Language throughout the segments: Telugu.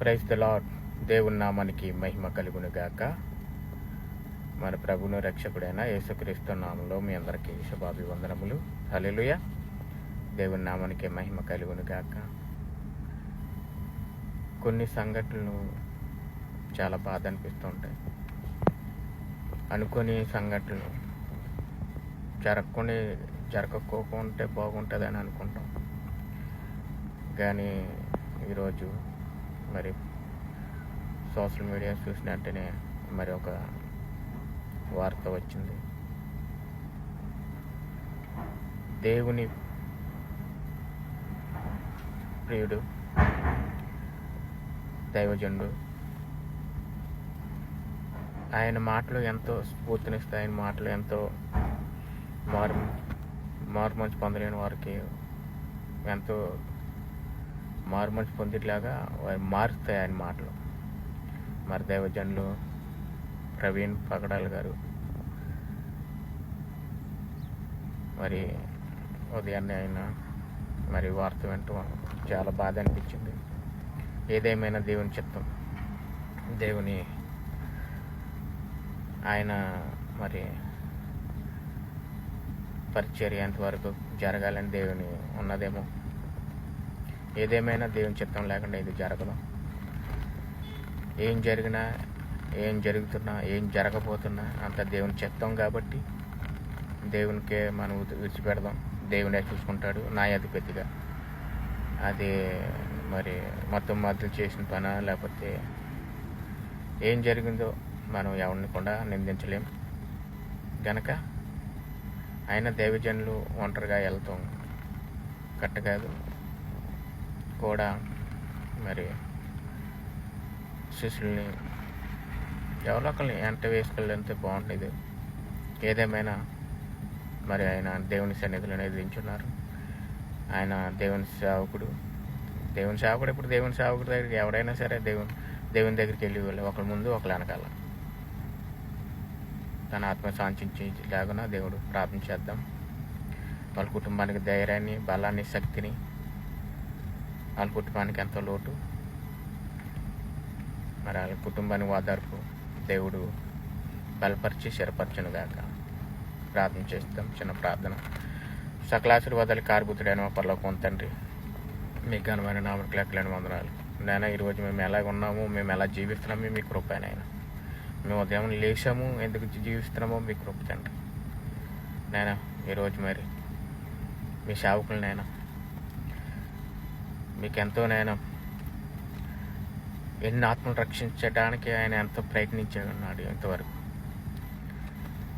Praise the lord. దేవుని నామానికి మహిమ కలుగును గాక. మన ప్రభువును రక్షకుడైన యేసుక్రీస్తు నామములో మీ అందరికీ శుభాభివందనములు. హల్లెలూయా. దేవుని నామానికి మహిమ కలుగును గాక. కొన్ని సంఘటనలు చాలా బాధ అనిపిస్తూ ఉంటాయి. అనుకోని సంఘటనలు జరగకోకుంటే బాగుంటుందని అనుకుంటాం. కానీ ఈరోజు మరి సోషల్ మీడియా చూసిన వెంటనే మరి ఒక వార్త వచ్చింది. దేవుని ప్రియుడు దైవజనుడు, ఆయన మాటలు ఎంతో స్ఫూర్తినిస్తాయి. ఆయన మాటలు ఎంతో మారుమనసు పొందలేని వారికి ఎంతో మారుమనసు పొందేలాగా మారుస్తాయి ఆయన మాటలు. మరి దైవజనులు ప్రవీణ్ పగడాల్ గారు మరి ఉదయాన్నే ఆయన మరి వార్త వింటూ చాలా బాధ అనిపించింది. ఏదేమైనా దేవుని చిత్తం, దేవుని ఆయన మరి పరిచర్య ఎంతవరకు జరగాలని దేవుని ఉన్నదేమో. ఏదేమైనా దేవుని చిత్తం లేకుండా ఇది జరగదు. ఏం జరిగినా, ఏం జరుగుతున్నా, ఏం జరగబోతున్నా అంత దేవుని చిత్తం కాబట్టి దేవునికే మనం విడిచిపెడదాం. దేవుడే చూసుకుంటాడు న్యాయాధిపతిగా. అది మరి మొత్తం మధ్యలో చేసిన పనా లేకపోతే ఏం జరిగిందో మనం ఎవరిని కూడా నిందించలేం గనక ఆయన దైవజనులు ఒంటరిగా వెళ్తాం కరెక్ట్ కాదు. కూడా మరి శిష్యుల్ని ఎవరో ఒకరిని వెంట వేసుకెళ్ళితే బాగుండేది. ఏదేమైనా మరి ఆయన దేవుని సన్నిధిలో ఎదిరించున్నారు. ఆయన దేవుని సేవకుడు ఇప్పుడు దేవుని సేవకుడి దగ్గరికి ఎవడైనా సరే దేవుని దగ్గరికి వెళ్ళి ఒకరి ముందు ఒకరు వెనకాల తన ఆత్మ శాంతించేలాగా దేవుడు ప్రార్థన చేద్దాం. వాళ్ళ కుటుంబానికి ధైర్యాన్ని, బలాన్ని, శక్తిని, వాళ్ళ కుటుంబానికి ఎంతో లోటు, మరి వాళ్ళ కుటుంబానికి ఓదార్పు దేవుడు బలపరిచి స్థిరపరచును గాక. ప్రార్థన చేస్తాం. చిన్న ప్రార్థన. సకలాశీర్వాదాలు కారుబుతుడైన మా పరలోకపు తండ్రి, మీ ఘనమైన నామమునకు లెక్కలేని వందనాలు నాయన. ఈరోజు మేము ఎలాగ ఉన్నాము, మేము ఎలా జీవిస్తున్నామో మీ కృప నాయన. మేము ఉదయం లేచాము, ఎందుకు జీవిస్తున్నామో మీ కృప తండ్రి నాయన. ఈరోజు మరి మీ సేవకులు నాయన మీకెంతో నాయన ఎన్ని ఆత్మలు రక్షించడానికి ఆయన ఎంతో ప్రయత్నించాడు ఇంతవరకు.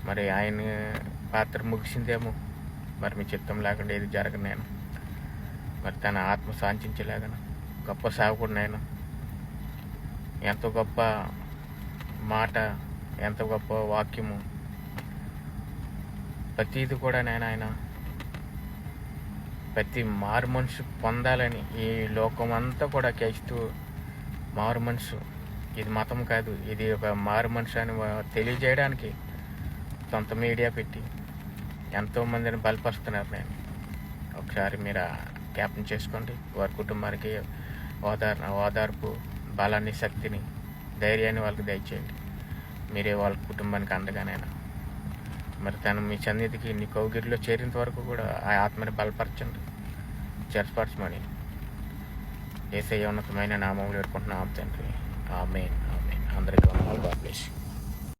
మరి ఆయన పాత్ర ముగిసిందేమో, మరి మీ చిత్తం లేకుండా ఏది జరగదు నేను. మరి తన ఆత్మ శాంతించలేగన గొప్ప సేవకుడు నేను. ఎంతో గొప్ప మాట, ఎంత గొప్ప వాక్యము, ప్రతిది కూడా నేను ఆయన ప్రతి మారు మనసు పొందాలని ఈ లోకం అంతా కూడా కేస్తూ మారు మనసు, ఇది మతం కాదు, ఇది ఒక మారు మనసు అని తెలియజేయడానికి సొంత మీడియా పెట్టి ఎంతోమందిని బలపరుస్తున్నారు. నేను ఒకసారి మీరు జ్ఞాపకం చేసుకోండి. వారి కుటుంబానికి ఓదార్పు, బలాన్ని, శక్తిని, ధైర్యాన్ని వాళ్ళకి దయచేయండి. మీరే వాళ్ళ కుటుంబానికి అందగానైనా మరి తను మీ సన్నిధికి నీ కౌగిరిలో చేరేంత వరకు కూడా ఆ ఆత్మని బలపరచండి, చేర్పరచమని యేసయ్య ఉన్నతమైన నామములో వేడుకుంటున్నాం తండ్రి. ఆమేన్. అందరికీ వందనాలు. God bless you.